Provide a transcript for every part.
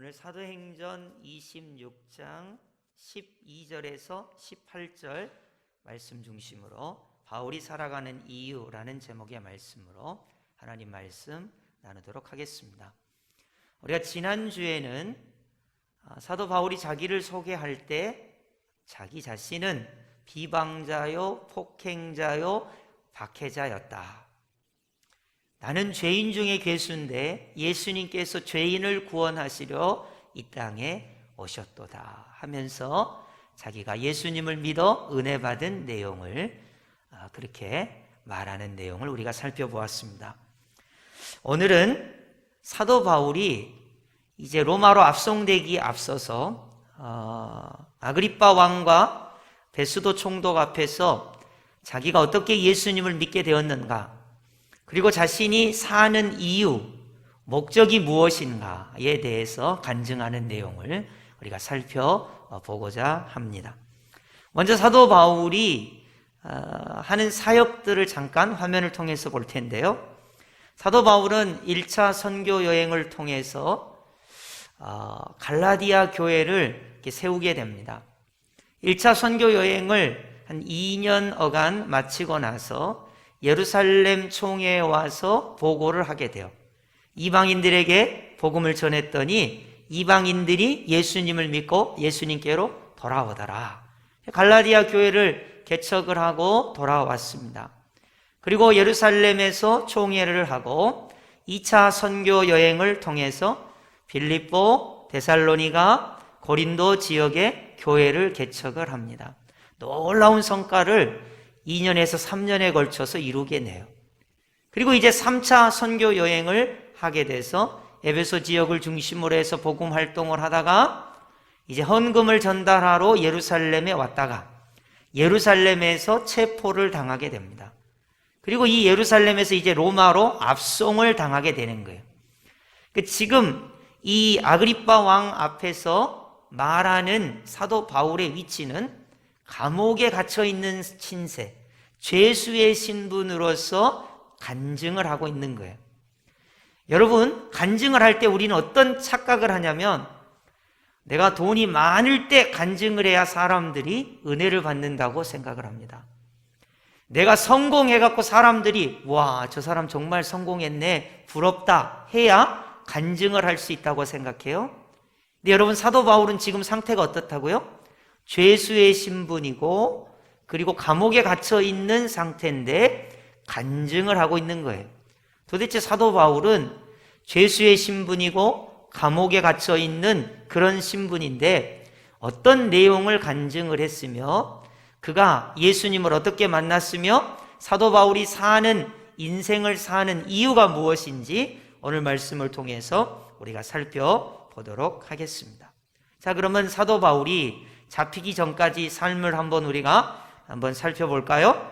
오늘 사도행전 26장 12절에서 18절 말씀 중심으로 바울이 살아가는 이유라는 제목의 말씀으로 하나님 말씀 나누도록 하겠습니다. 우리가 지난주에는 사도 바울이 자기를 소개할 때 자기 자신은 비방자요, 폭행자요, 박해자였다. 나는 죄인 중에 괴수인데 예수님께서 죄인을 구원하시려 이 땅에 오셨도다 하면서 자기가 예수님을 믿어 은혜 받은 내용을 그렇게 말하는 내용을 우리가 살펴보았습니다. 오늘은 사도 바울이 이제 로마로 압송되기 앞서서 아그리빠 왕과 베스도 총독 앞에서 자기가 어떻게 예수님을 믿게 되었는가, 그리고 자신이 사는 이유, 목적이 무엇인가에 대해서 간증하는 내용을 우리가 살펴보고자 합니다. 먼저 사도 바울이 하는 사역들을 잠깐 화면을 통해서 볼 텐데요. 사도 바울은 1차 선교 여행을 통해서 갈라디아 교회를 이렇게 세우게 됩니다. 1차 선교 여행을 한 2년여간 마치고 나서 예루살렘 총회에 와서 보고를 하게 돼요. 이방인들에게 복음을 전했더니 이방인들이 예수님을 믿고 예수님께로 돌아오더라. 갈라디아 교회를 개척을 하고 돌아왔습니다. 그리고 예루살렘에서 총회를 하고 2차 선교 여행을 통해서 빌립보, 데살로니가, 고린도 지역에 교회를 개척을 합니다. 놀라운 성과를 2년에서 3년에 걸쳐서 이루게 돼요. 그리고 이제 3차 선교 여행을 하게 돼서 에베소 지역을 중심으로 해서 복음 활동을 하다가 이제 헌금을 전달하러 예루살렘에 왔다가 예루살렘에서 체포를 당하게 됩니다. 그리고 이 예루살렘에서 이제 로마로 압송을 당하게 되는 거예요. 지금 이 아그리빠 왕 앞에서 말하는 사도 바울의 위치는 감옥에 갇혀 있는 신세, 죄수의 신분으로서 간증을 하고 있는 거예요. 여러분, 간증을 할 때 우리는 어떤 착각을 하냐면 내가 돈이 많을 때 간증을 해야 사람들이 은혜를 받는다고 생각을 합니다. 내가 성공해갖고 사람들이 와, 저 사람 정말 성공했네, 부럽다 해야 간증을 할 수 있다고 생각해요. 근데 여러분, 사도 바울은 지금 상태가 어떻다고요? 죄수의 신분이고 그리고 감옥에 갇혀 있는 상태인데 간증을 하고 있는 거예요. 도대체 사도 바울은 죄수의 신분이고 감옥에 갇혀 있는 그런 신분인데 어떤 내용을 간증을 했으며 그가 예수님을 어떻게 만났으며 사도 바울이 사는 인생을 사는 이유가 무엇인지 오늘 말씀을 통해서 우리가 살펴보도록 하겠습니다. 자, 그러면 사도 바울이 잡히기 전까지 삶을 우리가 한번 살펴볼까요?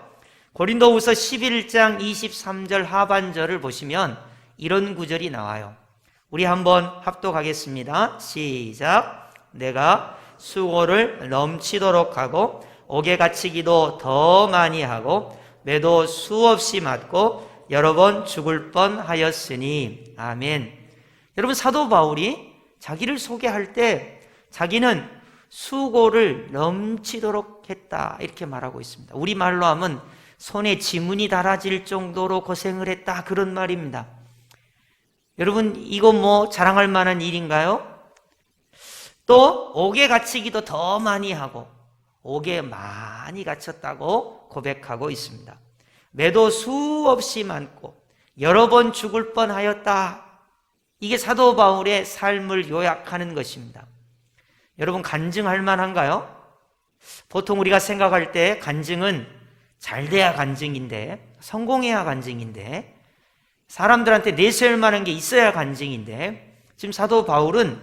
고린도후서 11장 23절 하반절을 보시면 이런 구절이 나와요. 우리 한번 합독하겠습니다. 시작. 내가 수고를 넘치도록 하고 옥에 갇히기도 더 많이 하고 매도 수없이 맞고 여러 번 죽을 뻔하였으니. 아멘. 여러분, 사도 바울이 자기를 소개할 때 자기는 수고를 넘치도록 했다 이렇게 말하고 있습니다. 우리말로 하면 손에 지문이 달아질 정도로 고생을 했다, 그런 말입니다. 여러분, 이거 뭐 자랑할 만한 일인가요? 또 옥에 갇히기도 더 많이 하고 옥에 많이 갇혔다고 고백하고 있습니다. 매도 수없이 많고 여러 번 죽을 뻔하였다. 이게 사도 바울의 삶을 요약하는 것입니다. 여러분, 간증할 만한가요? 보통 우리가 생각할 때 간증은 잘 돼야 간증인데, 성공해야 간증인데, 사람들한테 내세울 만한 게 있어야 간증인데, 지금 사도 바울은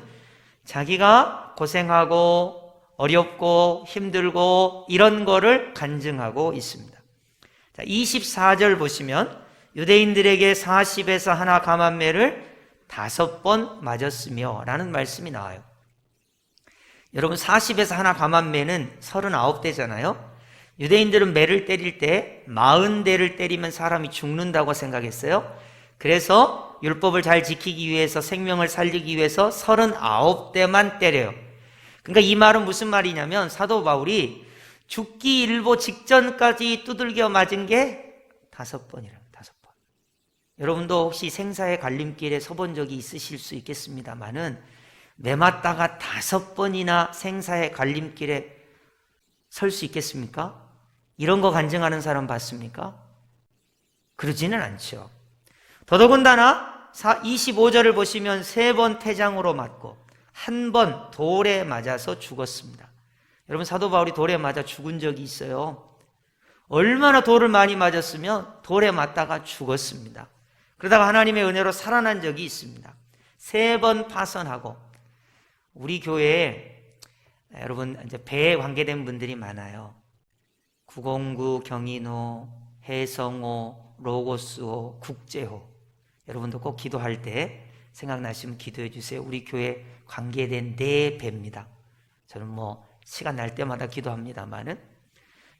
자기가 고생하고 어렵고 힘들고 이런 거를 간증하고 있습니다. 자, 24절 보시면 유대인들에게 40에서 하나 감한매를 5번 맞았으며 라는 말씀이 나와요. 여러분, 40에서 하나 감한매는 39대잖아요. 유대인들은 매를 때릴 때 40대를 때리면 사람이 죽는다고 생각했어요. 그래서 율법을 잘 지키기 위해서, 생명을 살리기 위해서 39대만 때려요. 그러니까 이 말은 무슨 말이냐면 사도 바울이 죽기 일보 직전까지 두들겨 맞은 게 5번이라고. 5번. 여러분도 혹시 생사의 갈림길에 서본 적이 있으실 수 있겠습니다만은 매맞다가 5번이나 생사의 갈림길에 설 수 있겠습니까? 이런 거 간증하는 사람 봤습니까? 그러지는 않죠. 더더군다나 25절을 보시면 3번 태장으로 맞고 1번 돌에 맞아서 죽었습니다. 여러분, 사도 바울이 돌에 맞아 죽은 적이 있어요. 얼마나 돌을 많이 맞았으면 돌에 맞다가 죽었습니다. 그러다가 하나님의 은혜로 살아난 적이 있습니다. 3번 파선하고, 우리 교회에 여러분 이제 배에 관계된 분들이 많아요. 909, 경인호, 해성호, 로고스호, 국제호. 여러분도 꼭 기도할 때 생각나시면 기도해 주세요. 우리 교회 관계된 4배입니다. 저는 시간 날 때마다 기도합니다만은,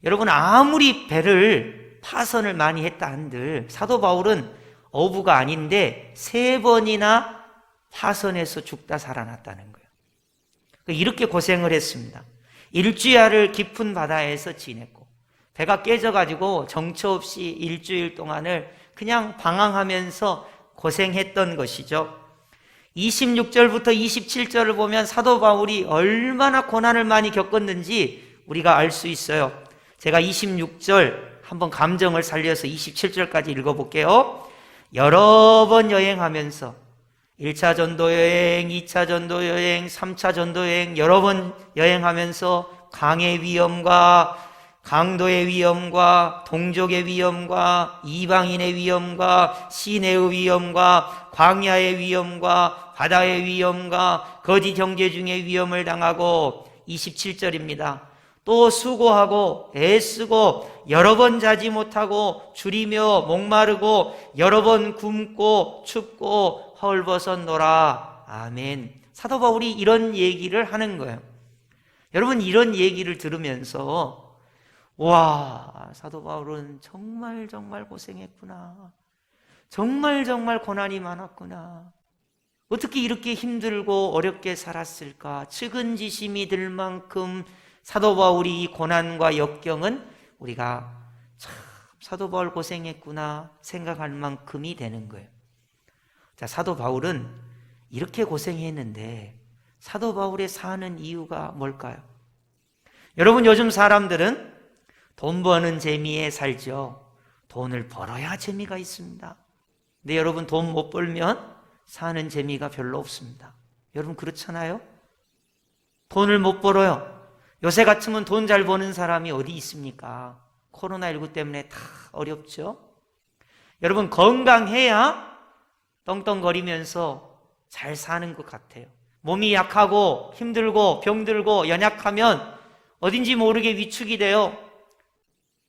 여러분 아무리 배를 파선을 많이 했다 한들 사도 바울은 어부가 아닌데 3번이나 파선해서 죽다 살아났다는 거예요. 이렇게 고생을 했습니다. 일주야를 깊은 바다에서 지냈고, 배가 깨져가지고 정처 없이 일주일 동안을 그냥 방황하면서 고생했던 것이죠. 26절부터 27절을 보면 사도 바울이 얼마나 고난을 많이 겪었는지 우리가 알 수 있어요. 제가 26절 한번 감정을 살려서 27절까지 읽어볼게요. 여러 번 여행하면서 1차 전도 여행, 2차 전도 여행, 3차 전도 여행, 여러 번 여행하면서 강의 위험과 강도의 위험과 동족의 위험과 이방인의 위험과 시내의 위험과 광야의 위험과 바다의 위험과 거짓 형제 중에 위험을 당하고, 27절입니다. 또 수고하고 애쓰고 여러 번 자지 못하고 줄이며 목마르고 여러 번 굶고 춥고 헐벗었노라. 아멘. 사도 바울이 이런 얘기를 하는 거예요. 여러분, 이런 얘기를 들으면서 와, 사도 바울은 정말 고생했구나. 정말 고난이 많았구나. 어떻게 이렇게 힘들고 어렵게 살았을까? 측은지심이 들 만큼 사도 바울이 이 고난과 역경은 우리가 참 사도 바울 고생했구나 생각할 만큼이 되는 거예요. 자, 사도 바울은 이렇게 고생했는데 사도 바울의 사는 이유가 뭘까요? 여러분, 요즘 사람들은 돈 버는 재미에 살죠. 돈을 벌어야 재미가 있습니다. 근데 여러분, 돈 못 벌면 사는 재미가 별로 없습니다. 여러분 그렇잖아요? 돈을 못 벌어요. 요새 같으면 돈 잘 버는 사람이 어디 있습니까? 코로나19 때문에 다 어렵죠? 여러분, 건강해야 떵떵거리면서 잘 사는 것 같아요. 몸이 약하고 힘들고 병들고 연약하면 어딘지 모르게 위축이 돼요.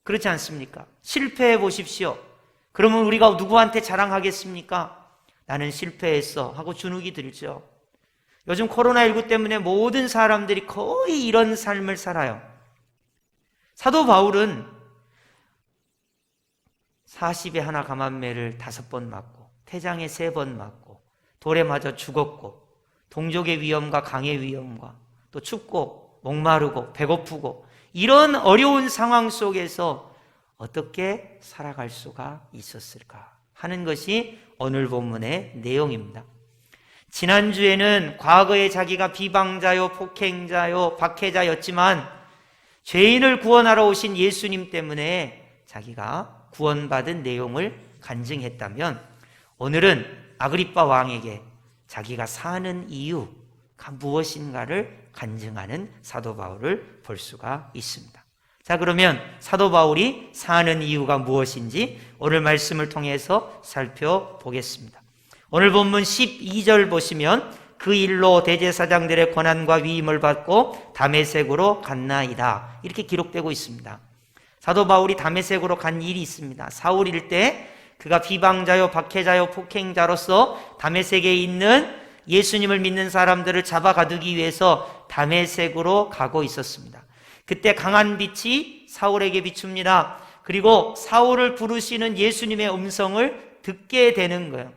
그렇지 않습니까? 실패해 보십시오. 그러면 우리가 누구한테 자랑하겠습니까? 나는 실패했어 하고 주눅이 들죠. 요즘 코로나19 때문에 모든 사람들이 거의 이런 삶을 살아요. 사도 바울은 40에 하나 감한매를 5번 맞고 태장에 3번 맞고 돌에 맞아 죽었고, 동족의 위험과 강의 위험과 또 춥고 목마르고 배고프고 이런 어려운 상황 속에서 어떻게 살아갈 수가 있었을까 하는 것이 오늘 본문의 내용입니다. 지난주에는 과거에 자기가 비방자요, 폭행자요, 박해자였지만 죄인을 구원하러 오신 예수님 때문에 자기가 구원받은 내용을 간증했다면, 오늘은 아그리빠 왕에게 자기가 사는 이유가 무엇인가를 간증하는 사도 바울을 볼 수가 있습니다. 자, 그러면 사도 바울이 사는 이유가 무엇인지 오늘 말씀을 통해서 살펴보겠습니다. 오늘 본문 12절 보시면 그 일로 대제사장들의 권한과 위임을 받고 다메섹으로 갔나이다, 이렇게 기록되고 있습니다. 사도 바울이 다메섹으로 간 일이 있습니다. 사울일 때 그가 비방자요, 박해자요, 폭행자로서 다메섹에 있는 예수님을 믿는 사람들을 잡아가두기 위해서 다메섹으로 가고 있었습니다. 그때 강한 빛이 사울에게 비춥니다. 그리고 사울을 부르시는 예수님의 음성을 듣게 되는 거예요.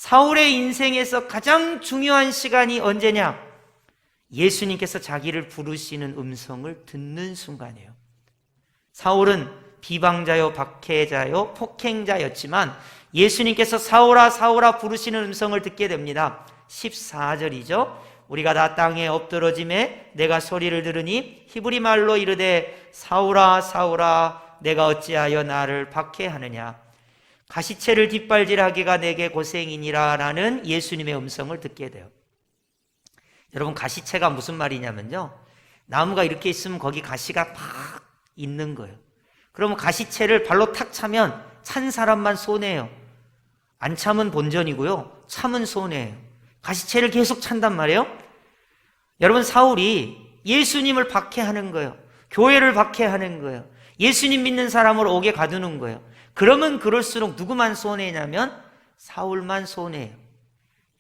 사울의 인생에서 가장 중요한 시간이 언제냐? 예수님께서 자기를 부르시는 음성을 듣는 순간이에요. 사울은 비방자요, 박해자요, 폭행자였지만 예수님께서 사울아 사울아 부르시는 음성을 듣게 됩니다. 14절이죠. 우리가 나 땅에 엎드러짐에 내가 소리를 들으니 히브리 말로 이르되 사울아 사울아 내가 어찌하여 나를 박해하느냐. 가시채를 뒷발질하기가 내게 고생이니라 라는 예수님의 음성을 듣게 돼요. 여러분, 가시채가 무슨 말이냐면요, 나무가 이렇게 있으면 거기 가시가 팍 있는 거예요. 그러면 가시채를 발로 탁 차면 찬 사람만 손해예요. 안 참은 본전이고요, 참은 손해예요. 가시채를 계속 찬단 말이에요. 여러분, 사울이 예수님을 박해하는 거예요. 교회를 박해하는 거예요. 예수님 믿는 사람을 옥에 가두는 거예요. 그러면 그럴수록 누구만 손해냐면 사울만 손해예요.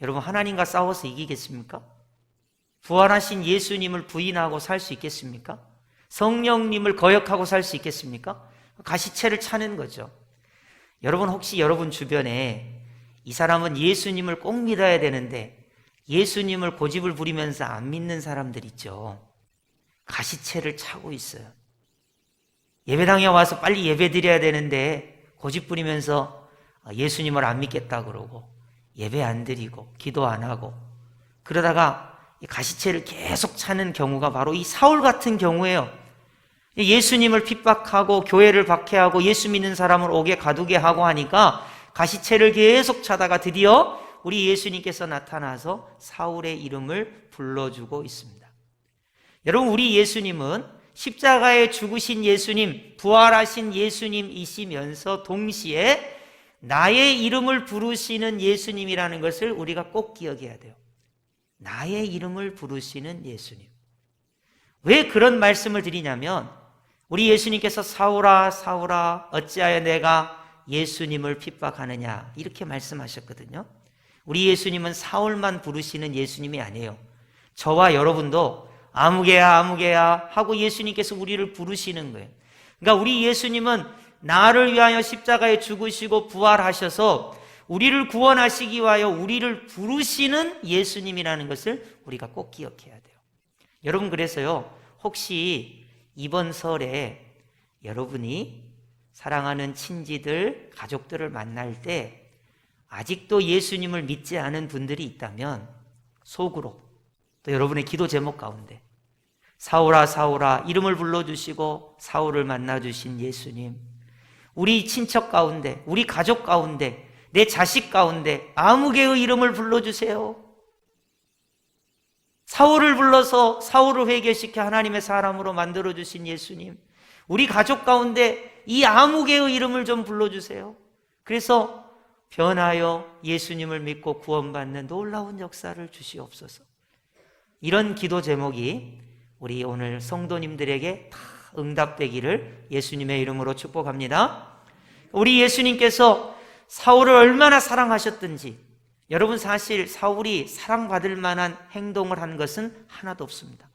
여러분, 하나님과 싸워서 이기겠습니까? 부활하신 예수님을 부인하고 살 수 있겠습니까? 성령님을 거역하고 살 수 있겠습니까? 가시채를 차는 거죠. 여러분, 혹시 여러분 주변에 이 사람은 예수님을 꼭 믿어야 되는데 예수님을 고집을 부리면서 안 믿는 사람들 있죠. 가시채를 차고 있어요. 예배당에 와서 빨리 예배 드려야 되는데 고집 부리면서 예수님을 안 믿겠다 그러고 예배 안 드리고 기도 안 하고 그러다가 가시채를 계속 차는 경우가 바로 이 사울 같은 경우예요. 예수님을 핍박하고 교회를 박해하고 예수 믿는 사람을 옥에 가두게 하고 하니까 가시채를 계속 차다가 드디어 우리 예수님께서 나타나서 사울의 이름을 불러주고 있습니다. 여러분, 우리 예수님은 십자가에 죽으신 예수님, 부활하신 예수님이시면서 동시에 나의 이름을 부르시는 예수님이라는 것을 우리가 꼭 기억해야 돼요. 나의 이름을 부르시는 예수님. 왜 그런 말씀을 드리냐면 우리 예수님께서 사울아 사울아 어찌하여 내가 예수님을 핍박하느냐 이렇게 말씀하셨거든요. 우리 예수님은 사울만 부르시는 예수님이 아니에요. 저와 여러분도 아무개야 아무개야 하고 예수님께서 우리를 부르시는 거예요. 그러니까 우리 예수님은 나를 위하여 십자가에 죽으시고 부활하셔서 우리를 구원하시기 위하여 우리를 부르시는 예수님이라는 것을 우리가 꼭 기억해야 돼요. 여러분, 그래서요, 혹시 이번 설에 여러분이 사랑하는 친지들, 가족들을 만날 때 아직도 예수님을 믿지 않은 분들이 있다면 속으로 또 여러분의 기도 제목 가운데 사울아 사울아 이름을 불러주시고 사울을 만나주신 예수님, 우리 친척 가운데, 우리 가족 가운데, 내 자식 가운데 아무개의 이름을 불러주세요. 사울을 불러서 사울을 회개시켜 하나님의 사람으로 만들어주신 예수님, 우리 가족 가운데 이 아무개의 이름을 좀 불러주세요. 그래서 변하여 예수님을 믿고 구원받는 놀라운 역사를 주시옵소서. 이런 기도 제목이 우리 오늘 성도님들에게 다 응답되기를 예수님의 이름으로 축복합니다. 우리 예수님께서 사울을 얼마나 사랑하셨든지, 여러분, 사실 사울이 사랑받을 만한 행동을 한 것은 하나도 없습니다.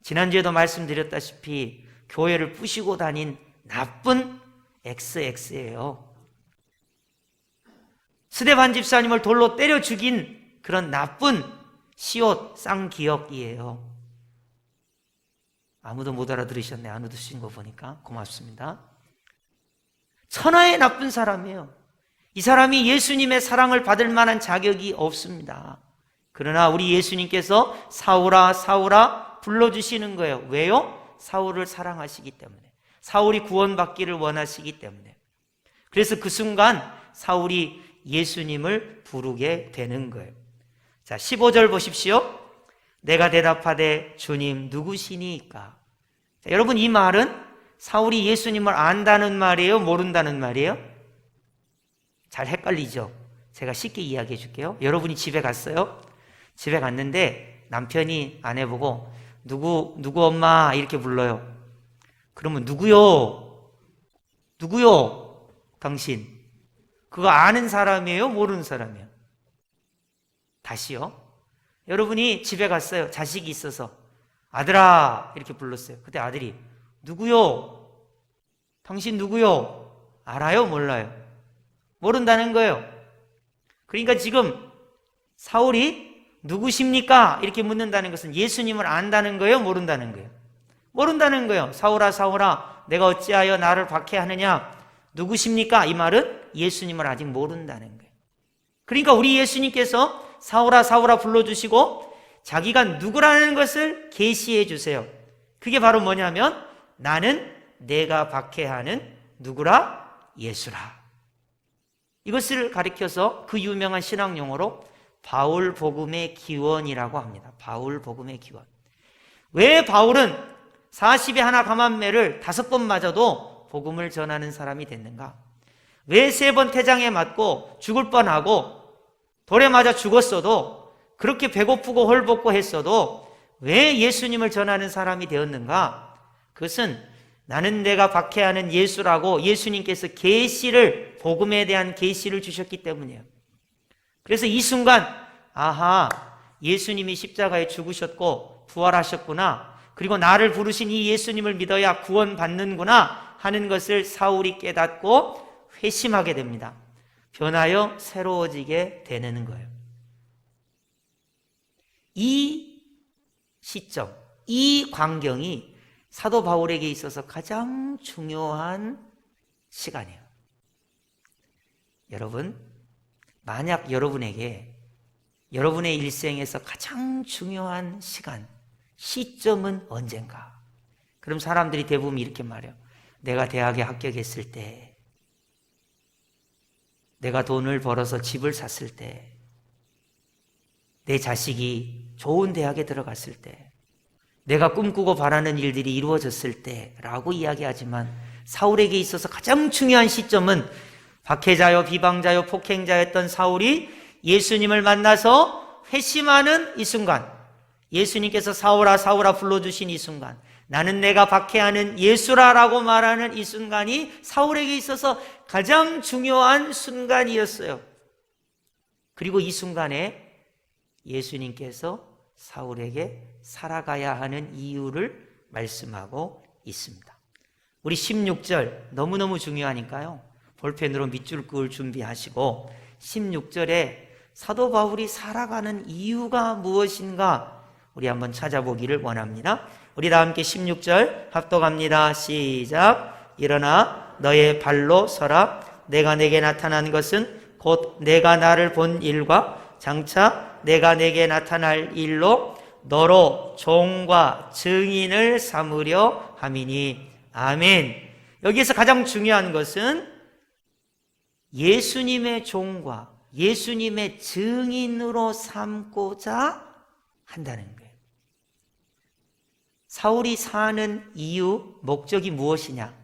지난주에도 말씀드렸다시피 교회를 부시고 다닌 나쁜 XX예요. 스데반 집사님을 돌로 때려 죽인 그런 나쁜 시옷 쌍기역이에요. 아무도 못 알아들으셨네. 안 웃으신 거 보니까 고맙습니다. 천하의 나쁜 사람이에요. 이 사람이 예수님의 사랑을 받을 만한 자격이 없습니다. 그러나 우리 예수님께서 사울아 사울아 불러주시는 거예요. 왜요? 사울을 사랑하시기 때문에, 사울이 구원받기를 원하시기 때문에. 그래서 그 순간 사울이 예수님을 부르게 되는 거예요. 자, 15절 보십시오. 내가 대답하되 주님 누구시니까? 자, 여러분, 이 말은 사울이 예수님을 안다는 말이에요, 모른다는 말이에요? 잘 헷갈리죠? 제가 쉽게 이야기해 줄게요. 여러분이 집에 갔어요. 집에 갔는데 남편이 아내 보고 누구 엄마 이렇게 불러요. 그러면 누구요? 누구요? 당신. 그거 아는 사람이에요? 모르는 사람이에요? 다시요. 여러분이 집에 갔어요. 자식이 있어서 아들아 이렇게 불렀어요. 그때 아들이 누구요? 당신 누구요? 알아요? 몰라요? 모른다는 거예요. 그러니까 지금 사울이 누구십니까? 이렇게 묻는다는 것은 예수님을 안다는 거예요? 모른다는 거예요? 모른다는 거예요. 사울아 사울아 내가 어찌하여 나를 박해하느냐? 누구십니까? 이 말은 예수님을 아직 모른다는 거예요. 그러니까 우리 예수님께서 사울아 사울아 불러주시고 자기가 누구라는 것을 계시해 주세요. 그게 바로 뭐냐면 나는 내가 박해하는 누구라? 예수라. 이것을 가리켜서 그 유명한 신학 용어로 바울 복음의 기원이라고 합니다. 바울 복음의 기원. 왜 바울은 40에 하나 감한매를 5번 맞아도 복음을 전하는 사람이 됐는가? 왜 3번 태장에 맞고 죽을 뻔하고 돌에 맞아 죽었어도 그렇게 배고프고 헐벗고 했어도 왜 예수님을 전하는 사람이 되었는가? 그것은 나는 내가 박해하는 예수라고 예수님께서 계시를, 복음에 대한 계시를 주셨기 때문이에요. 그래서 이 순간 아하, 예수님이 십자가에 죽으셨고 부활하셨구나, 그리고 나를 부르신 이 예수님을 믿어야 구원받는구나 하는 것을 사울이 깨닫고 회심하게 됩니다. 변하여 새로워지게 되는 거예요. 이 시점, 이 광경이 사도 바울에게 있어서 가장 중요한 시간이에요. 여러분, 만약 여러분에게 여러분의 일생에서 가장 중요한 시간, 시점은 언젠가? 그럼 사람들이 대부분 이렇게 말해요. 내가 대학에 합격했을 때, 내가 돈을 벌어서 집을 샀을 때, 내 자식이 좋은 대학에 들어갔을 때, 내가 꿈꾸고 바라는 일들이 이루어졌을 때라고 이야기하지만 사울에게 있어서 가장 중요한 시점은 박해자요 비방자요 폭행자였던 사울이 예수님을 만나서 회심하는 이 순간, 예수님께서 사울아 사울아 불러주신 이 순간, 나는 내가 박해하는 예수라라고 말하는 이 순간이 사울에게 있어서 가장 중요한 순간이었어요. 그리고 이 순간에 예수님께서 사울에게 살아가야 하는 이유를 말씀하고 있습니다. 우리 16절 너무너무 중요하니까요, 볼펜으로 밑줄 그을 준비하시고 16절에 사도 바울이 살아가는 이유가 무엇인가 우리 한번 찾아보기를 원합니다. 우리 다 함께 16절 합독합니다. 시작. 일어나 너의 발로 서라. 내가 내게 나타난 것은 곧 내가 나를 본 일과 장차 내가 내게 나타날 일로 너로 종과 증인을 삼으려 함이니. 아멘. 여기에서 가장 중요한 것은 예수님의 종과 예수님의 증인으로 삼고자 한다는 거예요. 사울이 사는 이유, 목적이 무엇이냐?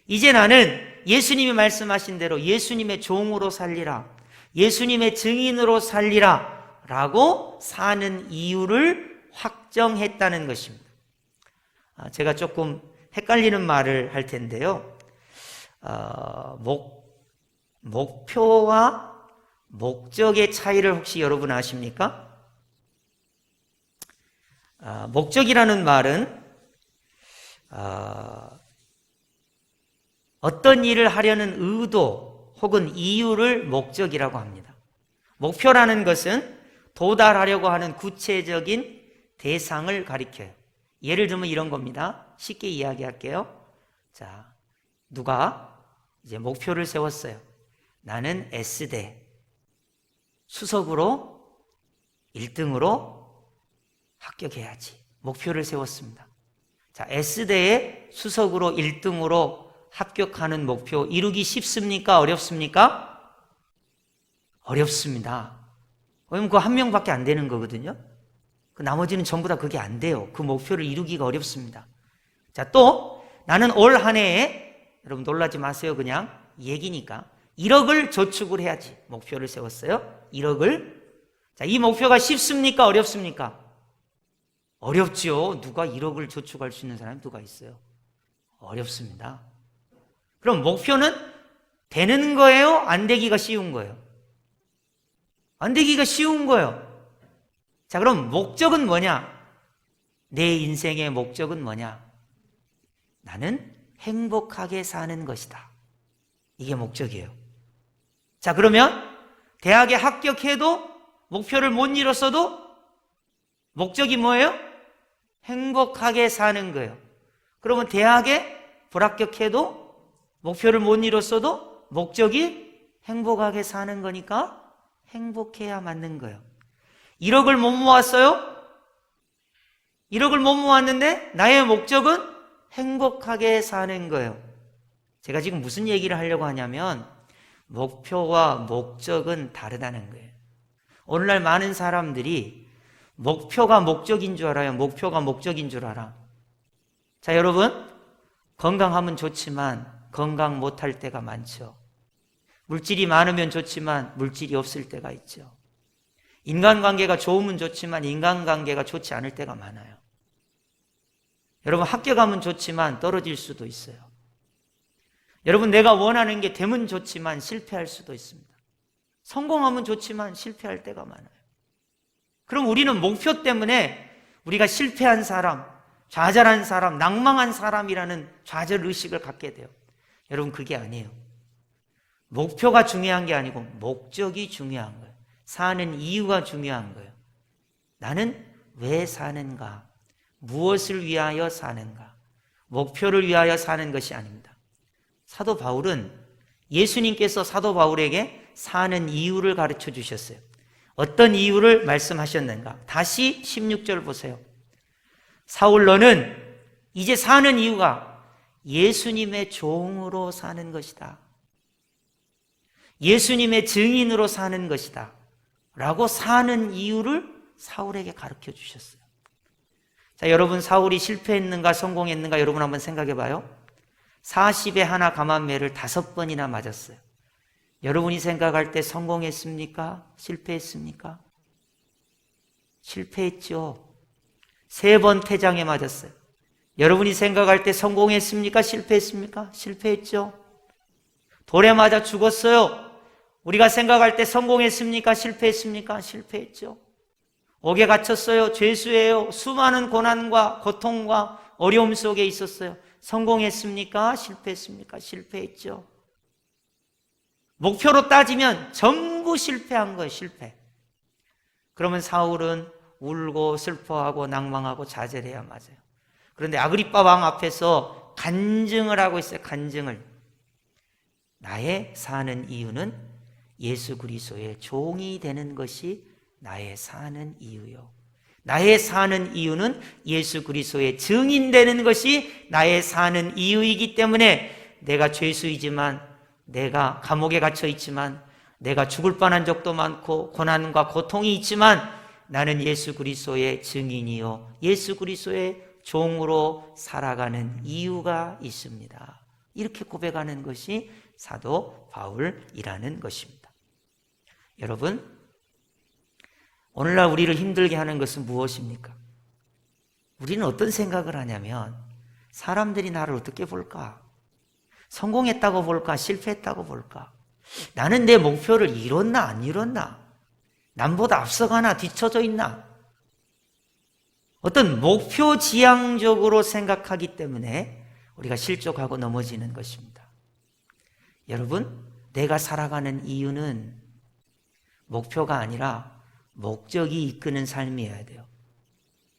이제 나는 예수님이 말씀하신 대로 예수님의 종으로 살리라, 예수님의 증인으로 살리라 라고 사는 이유를 확정했다는 것입니다. 제가 조금 헷갈리는 말을 할 텐데요. 목표와 목적의 차이를 혹시 여러분 아십니까? 목적이라는 말은 어떤 일을 하려는 의도 혹은 이유를 목적이라고 합니다. 목표라는 것은 도달하려고 하는 구체적인 대상을 가리켜요. 예를 들면 이런 겁니다. 쉽게 이야기할게요. 자, 누가 이제 목표를 세웠어요. 나는 S대 수석으로 1등으로 합격해야지. 목표를 세웠습니다. 자, S대에 수석으로 1등으로 합격하는 목표 이루기 쉽습니까? 어렵습니까? 어렵습니다. 왜냐면 그 한 명밖에 안 되는 거거든요. 그 나머지는 전부 다 그게 안 돼요. 그 목표를 이루기가 어렵습니다. 자, 또 나는 올 한 해에, 여러분 놀라지 마세요. 그냥 얘기니까 1억을 저축을 해야지. 목표를 세웠어요. 1억을. 자, 이 목표가 쉽습니까? 어렵습니까? 어렵죠. 누가 1억을 저축할 수 있는 사람이 누가 있어요? 어렵습니다. 그럼 목표는 되는 거예요? 안 되기가 쉬운 거예요? 안 되기가 쉬운 거예요. 자, 그럼 목적은 뭐냐? 내 인생의 목적은 뭐냐? 나는 행복하게 사는 것이다. 이게 목적이에요. 자, 그러면 대학에 합격해도 목표를 못 이뤘어도 목적이 뭐예요? 행복하게 사는 거예요. 그러면 대학에 불합격해도 목표를 못 이뤘어도 목적이 행복하게 사는 거니까 행복해야 맞는 거예요. 1억을 못 모았어요? 1억을 못 모았는데 나의 목적은 행복하게 사는 거예요. 제가 지금 무슨 얘기를 하려고 하냐면 목표와 목적은 다르다는 거예요. 오늘날 많은 사람들이 목표가 목적인 줄 알아요. 목표가 목적인 줄 알아. 자, 여러분, 건강하면 좋지만 건강 못할 때가 많죠. 물질이 많으면 좋지만 물질이 없을 때가 있죠. 인간관계가 좋으면 좋지만 인간관계가 좋지 않을 때가 많아요. 여러분, 합격하면 좋지만 떨어질 수도 있어요. 여러분, 내가 원하는 게 되면 좋지만 실패할 수도 있습니다. 성공하면 좋지만 실패할 때가 많아요. 그럼 우리는 목표 때문에 우리가 실패한 사람, 좌절한 사람, 낭망한 사람이라는 좌절의식을 갖게 돼요. 여러분, 그게 아니에요. 목표가 중요한 게 아니고 목적이 중요한 거예요. 사는 이유가 중요한 거예요. 나는 왜 사는가? 무엇을 위하여 사는가? 목표를 위하여 사는 것이 아닙니다. 사도 바울은 예수님께서 사도 바울에게 사는 이유를 가르쳐 주셨어요. 어떤 이유를 말씀하셨는가? 다시 16절 보세요. 사울 너는 이제 사는 이유가 예수님의 종으로 사는 것이다. 예수님의 증인으로 사는 것이다. 라고 사는 이유를 사울에게 가르쳐 주셨어요. 자, 여러분, 사울이 실패했는가 성공했는가 여러분 한번 생각해 봐요. 40에 하나 감한매를 5번이나 맞았어요. 여러분이 생각할 때 성공했습니까? 실패했습니까? 실패했죠. 3번 태장에 맞았어요. 여러분이 생각할 때 성공했습니까? 실패했습니까? 실패했죠. 돌에 맞아 죽었어요. 우리가 생각할 때 성공했습니까? 실패했습니까? 실패했죠. 옥에 갇혔어요. 죄수예요. 수많은 고난과 고통과 어려움 속에 있었어요. 성공했습니까? 실패했습니까? 실패했죠. 목표로 따지면 전부 실패한 거예요. 실패. 그러면 사울은 울고 슬퍼하고 낭망하고 좌절해야 맞아요. 그런데 아그리빠 왕 앞에서 간증을 하고 있어요. 간증을. 나의 사는 이유는 예수 그리스도의 종이 되는 것이 나의 사는 이유요. 나의 사는 이유는 예수 그리스도의 증인되는 것이 나의 사는 이유이기 때문에 내가 죄수이지만, 내가 감옥에 갇혀 있지만, 내가 죽을 뻔한 적도 많고 고난과 고통이 있지만 나는 예수 그리스도의 증인이요 예수 그리스도의 종으로 살아가는 이유가 있습니다. 이렇게 고백하는 것이 사도 바울이라는 것입니다. 여러분, 오늘날 우리를 힘들게 하는 것은 무엇입니까? 우리는 어떤 생각을 하냐면 사람들이 나를 어떻게 볼까? 성공했다고 볼까? 실패했다고 볼까? 나는 내 목표를 이뤘나 안 이뤘나? 남보다 앞서가나 뒤처져 있나? 어떤 목표 지향적으로 생각하기 때문에 우리가 실족하고 넘어지는 것입니다. 여러분, 내가 살아가는 이유는 목표가 아니라 목적이 이끄는 삶이어야 돼요.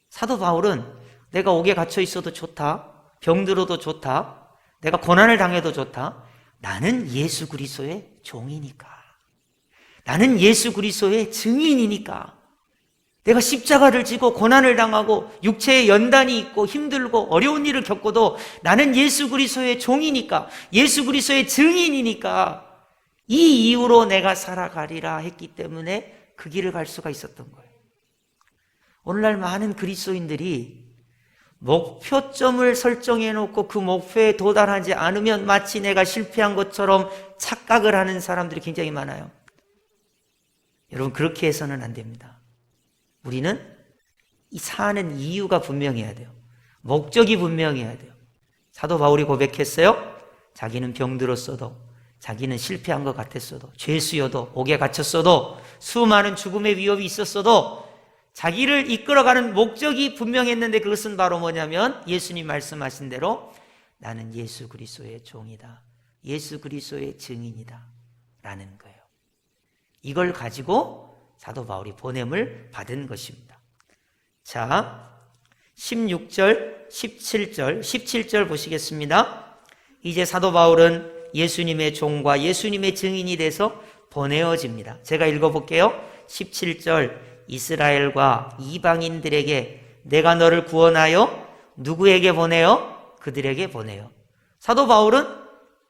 사도 바울은 내가 옥에 갇혀 있어도 좋다, 병들어도 좋다, 내가 고난을 당해도 좋다, 나는 예수 그리스도의 종이니까, 나는 예수 그리스도의 증인이니까, 내가 십자가를 지고 고난을 당하고 육체에 연단이 있고 힘들고 어려운 일을 겪고도 나는 예수 그리스도의 종이니까, 예수 그리스도의 증인이니까 이 이유로 내가 살아가리라 했기 때문에 그 길을 갈 수가 있었던 거예요. 오늘날 많은 그리스도인들이 목표점을 설정해 놓고 그 목표에 도달하지 않으면 마치 내가 실패한 것처럼 착각을 하는 사람들이 굉장히 많아요. 여러분, 그렇게 해서는 안 됩니다. 우리는 이 사는 이유가 분명해야 돼요. 목적이 분명해야 돼요. 사도 바울이 고백했어요. 자기는 병들었어도, 자기는 실패한 것 같았어도, 죄수여도, 옥에 갇혔어도, 수많은 죽음의 위협이 있었어도 자기를 이끌어가는 목적이 분명했는데 그것은 바로 뭐냐면 예수님 말씀하신 대로 나는 예수 그리스도의 종이다, 예수 그리스도의 증인이다 라는 거예요. 이걸 가지고 사도 바울이 보냄을 받은 것입니다. 자, 16절, 17절 보시겠습니다. 이제 사도 바울은 예수님의 종과 예수님의 증인이 돼서 보내어집니다. 제가 읽어볼게요. 17절, 이스라엘과 이방인들에게 내가 너를 구원하여 누구에게 보내요? 그들에게 보내요. 사도 바울은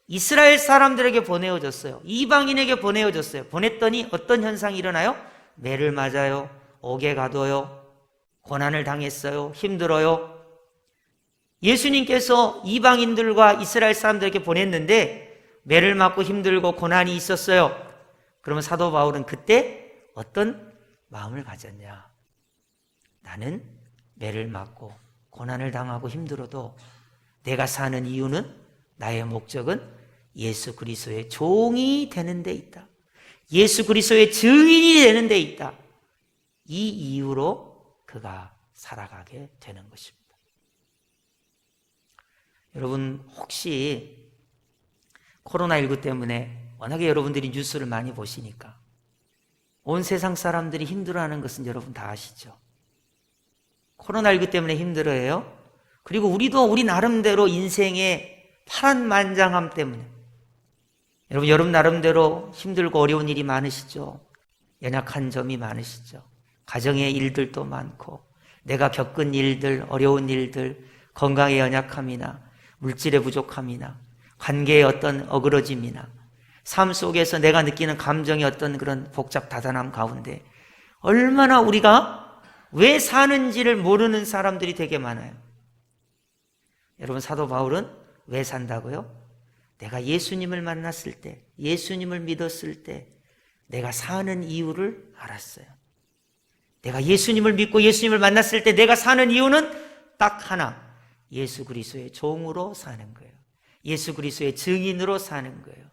이스라엘 사람들에게 보내어졌어요. 이방인에게 보내어졌어요. 보냈더니 어떤 현상이 일어나요? 매를 맞아요. 옥에 가둬요. 고난을 당했어요. 힘들어요. 예수님께서 이방인들과 이스라엘 사람들에게 보냈는데 매를 맞고 힘들고 고난이 있었어요. 그러면 사도 바울은 그때 어떤 마음을 가졌냐? 나는 매를 맞고 고난을 당하고 힘들어도 내가 사는 이유는, 나의 목적은 예수 그리스도의 종이 되는 데 있다. 예수 그리스도의 증인이 되는 데 있다. 이 이유로 그가 살아가게 되는 것입니다. 여러분, 혹시 코로나19 때문에 워낙에 여러분들이 뉴스를 많이 보시니까 온 세상 사람들이 힘들어하는 것은 여러분 다 아시죠? 코로나19 때문에 힘들어해요. 그리고 우리도 우리 나름대로 인생의 파란만장함 때문에, 여러분 나름대로 힘들고 어려운 일이 많으시죠? 연약한 점이 많으시죠? 가정의 일들도 많고, 내가 겪은 일들, 어려운 일들, 건강의 연약함이나 물질의 부족함이나 관계의 어떤 어그러짐이나 삶 속에서 내가 느끼는 감정의 어떤 그런 복잡 다단함 가운데 얼마나 우리가 왜 사는지를 모르는 사람들이 되게 많아요. 여러분, 사도 바울은 왜 산다고요? 내가 예수님을 만났을 때, 예수님을 믿었을 때 내가 사는 이유를 알았어요. 내가 예수님을 믿고 예수님을 만났을 때 내가 사는 이유는 딱 하나, 예수 그리스도의 종으로 사는 거예요. 예수 그리스도의 증인으로 사는 거예요.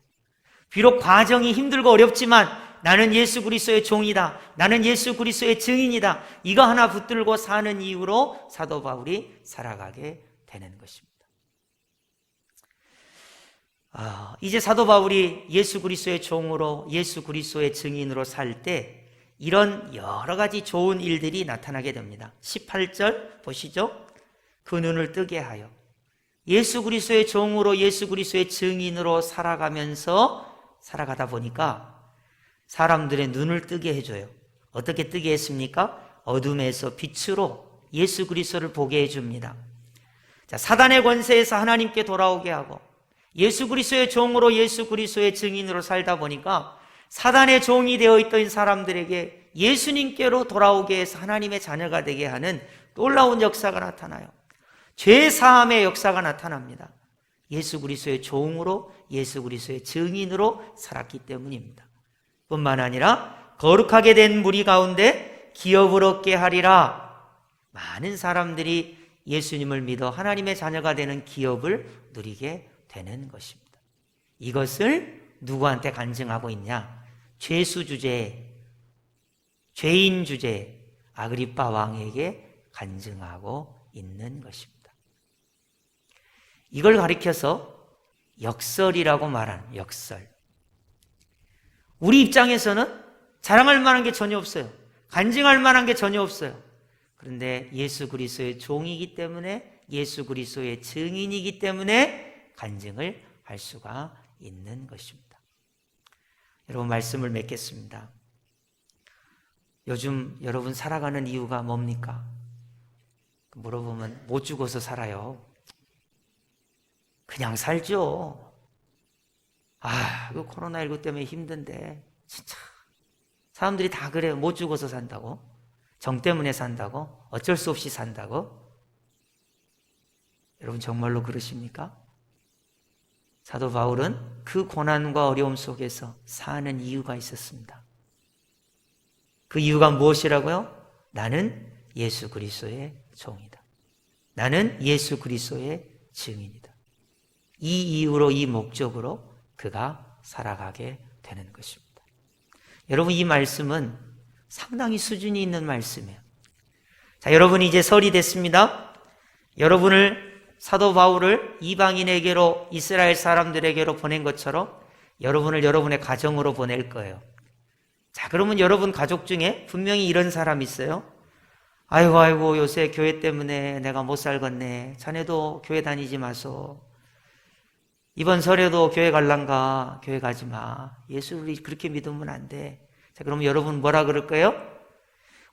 비록 과정이 힘들고 어렵지만 나는 예수 그리스도의 종이다, 나는 예수 그리스도의 증인이다, 이거 하나 붙들고 사는 이유로 사도 바울이 살아가게 되는 것입니다. 이제 사도 바울이 예수 그리스도의 종으로, 예수 그리스도의 증인으로 살 때 이런 여러 가지 좋은 일들이 나타나게 됩니다. 18절 보시죠. 그 눈을 뜨게 하여 예수 그리스도의 종으로, 예수 그리스도의 증인으로 살아가다 보니까 사람들의 눈을 뜨게 해줘요. 어떻게 뜨게 했습니까? 어둠에서 빛으로 예수 그리스도를 보게 해줍니다. 자, 사단의 권세에서 하나님께 돌아오게 하고 예수 그리스도의 종으로, 예수 그리스도의 증인으로 살다 보니까 사단의 종이 되어 있던 사람들에게 예수님께로 돌아오게 해서 하나님의 자녀가 되게 하는 놀라운 역사가 나타나요. 죄 사함의 역사가 나타납니다. 예수 그리스도의 종으로, 예수 그리스도의 증인으로 살았기 때문입니다. 뿐만 아니라 거룩하게 된 무리 가운데 기업을 얻게 하리라. 많은 사람들이 예수님을 믿어 하나님의 자녀가 되는 기업을 누리게 되는 것입니다. 이것을 누구한테 간증하고 있냐? 죄수 주제, 죄인 주제 아그리빠 왕에게 간증하고 있는 것입니다. 이걸 가리켜서 역설이라고 말하는 역설. 우리 입장에서는 자랑할 만한 게 전혀 없어요. 간증할 만한 게 전혀 없어요. 그런데 예수 그리스도의 종이기 때문에, 예수 그리스도의 증인이기 때문에 간증을 할 수가 있는 것입니다. 여러분, 말씀을 맺겠습니다. 요즘 여러분 살아가는 이유가 뭡니까? 물어보면 못 죽어서 살아요. 그냥 살죠. 그 코로나19 때문에 힘든데 진짜 사람들이 다 그래요. 못 죽어서 산다고, 정 때문에 산다고, 어쩔 수 없이 산다고. 여러분 정말로 그러십니까? 사도 바울은 그 고난과 어려움 속에서 사는 이유가 있었습니다. 그 이유가 무엇이라고요? 나는 예수 그리스도의 종이다. 나는 예수 그리스도의 증인이다. 이 이유로, 이 목적으로 그가 살아가게 되는 것입니다. 여러분, 이 말씀은 상당히 수준이 있는 말씀이에요. 자, 여러분이 이제 설이 됐습니다. 여러분을, 사도 바울을 이방인에게로, 이스라엘 사람들에게로 보낸 것처럼 여러분을 여러분의 가정으로 보낼 거예요. 자, 그러면 여러분 가족 중에 분명히 이런 사람 있어요. 아이고 요새 교회 때문에 내가 못 살겠네. 자네도 교회 다니지 마소. 이번 설에도 교회 갈란가? 교회 가지 마. 예수를 그렇게 믿으면 안 돼. 자, 그러면 여러분 뭐라 그럴 거예요?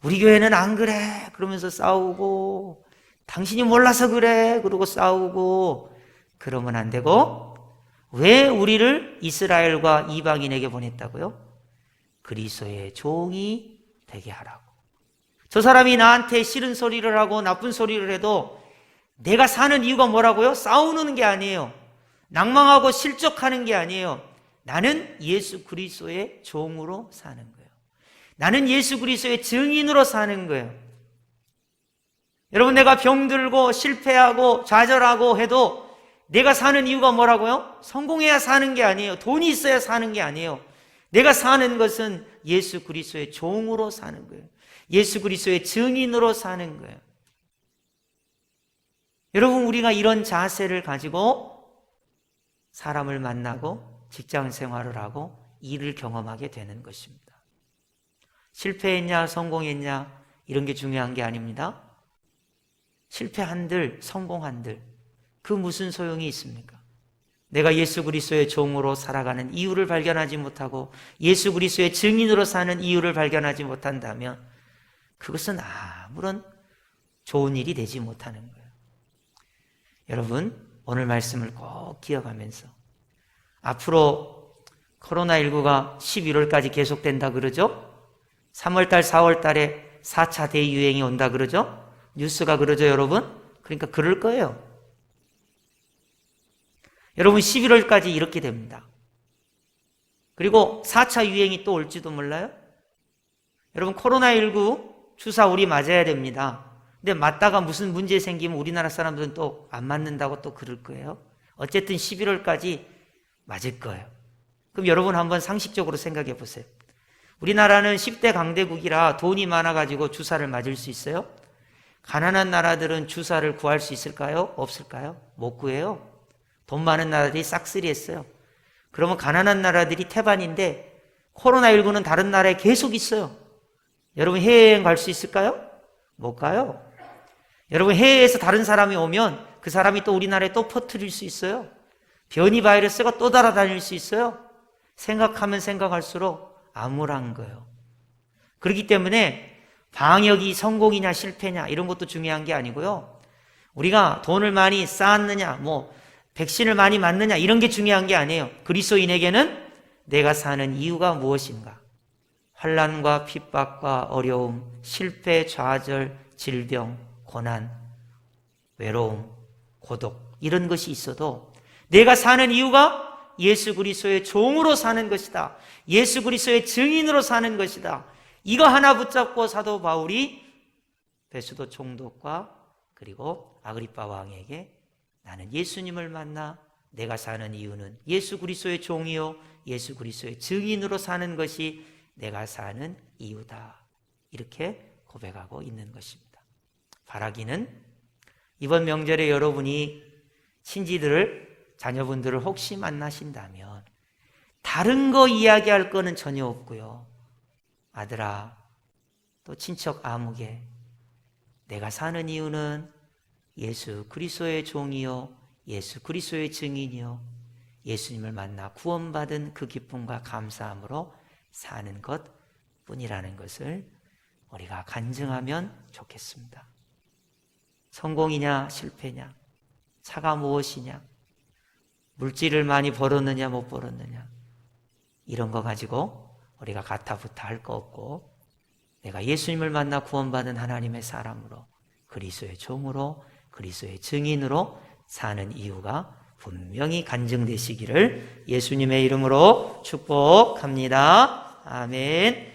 우리 교회는 안 그래. 그러면서 싸우고, 당신이 몰라서 그래. 그러고 싸우고, 그러면 안 되고, 왜 우리를 이스라엘과 이방인에게 보냈다고요? 그리스도의 종이 되게 하라고. 저 사람이 나한테 싫은 소리를 하고 나쁜 소리를 해도 내가 사는 이유가 뭐라고요? 싸우는 게 아니에요. 낭망하고 실족하는 게 아니에요. 나는 예수 그리스도의 종으로 사는 거예요. 나는 예수 그리스도의 증인으로 사는 거예요. 여러분, 내가 병들고 실패하고 좌절하고 해도 내가 사는 이유가 뭐라고요? 성공해야 사는 게 아니에요. 돈이 있어야 사는 게 아니에요. 내가 사는 것은 예수 그리스도의 종으로 사는 거예요. 예수 그리스도의 증인으로 사는 거예요. 여러분, 우리가 이런 자세를 가지고 사람을 만나고 직장 생활을 하고 일을 경험하게 되는 것입니다. 실패했냐 성공했냐 이런 게 중요한 게 아닙니다. 실패한들 성공한들 그 무슨 소용이 있습니까? 내가 예수 그리스도의 종으로 살아가는 이유를 발견하지 못하고 예수 그리스도의 증인으로 사는 이유를 발견하지 못한다면 그것은 아무런 좋은 일이 되지 못하는 거예요. 여러분, 오늘 말씀을 꼭 기억하면서 앞으로 코로나19가 11월까지 계속된다 그러죠? 3월달, 4월달에 4차 대유행이 온다 그러죠? 뉴스가 그러죠, 여러분? 그러니까 그럴 거예요. 여러분, 11월까지 이렇게 됩니다. 그리고 4차 유행이 또 올지도 몰라요? 여러분, 코로나19 주사 우리 맞아야 됩니다. 근데 맞다가 무슨 문제 생기면 우리나라 사람들은 또 안 맞는다고 또 그럴 거예요. 어쨌든 11월까지 맞을 거예요. 그럼 여러분 한번 상식적으로 생각해 보세요. 우리나라는 10대 강대국이라 돈이 많아가지고 주사를 맞을 수 있어요? 가난한 나라들은 주사를 구할 수 있을까요? 없을까요? 못 구해요. 돈 많은 나라들이 싹쓸이 했어요. 그러면 가난한 나라들이 태반인데 코로나19는 다른 나라에 계속 있어요. 여러분 해외여행 갈 수 있을까요? 못 가요. 여러분 해외에서 다른 사람이 오면 그 사람이 또 우리나라에 또 퍼뜨릴 수 있어요. 변이 바이러스가 또 날아다닐 수 있어요. 생각하면 생각할수록 암울한 거예요. 그렇기 때문에 방역이 성공이냐 실패냐 이런 것도 중요한 게 아니고요. 우리가 돈을 많이 쌓았느냐 백신을 많이 맞느냐 이런 게 중요한 게 아니에요. 그리스도인에게는 내가 사는 이유가 무엇인가? 환난과 핍박과 어려움, 실패, 좌절, 질병, 고난, 외로움, 고독 이런 것이 있어도 내가 사는 이유가 예수 그리스도의 종으로 사는 것이다. 예수 그리스도의 증인으로 사는 것이다. 이거 하나 붙잡고 사도 바울이 베수도 총독과 그리고 아그리빠 왕에게 나는 예수님을 만나 내가 사는 이유는 예수 그리스도의 종이요 예수 그리스도의 증인으로 사는 것이 내가 사는 이유다. 이렇게 고백하고 있는 것입니다. 바라기는 이번 명절에 여러분이 친지들을 자녀분들을 혹시 만나신다면 다른 거 이야기할 거는 전혀 없고요. 아들아, 또 친척 아무개 내가 사는 이유는 예수 그리스도의 종이요 예수 그리스도의 증인이요 예수님을 만나 구원받은 그 기쁨과 감사함으로 사는 것 뿐이라는 것을 우리가 간증하면 좋겠습니다. 성공이냐 실패냐, 차가 무엇이냐, 물질을 많이 벌었느냐 못 벌었느냐 이런 거 가지고 우리가 가타부타 할 거 없고 내가 예수님을 만나 구원받은 하나님의 사람으로 그리스도의 종으로 그리스도의 증인으로 사는 이유가 분명히 간증되시기를 예수님의 이름으로 축복합니다. 아멘.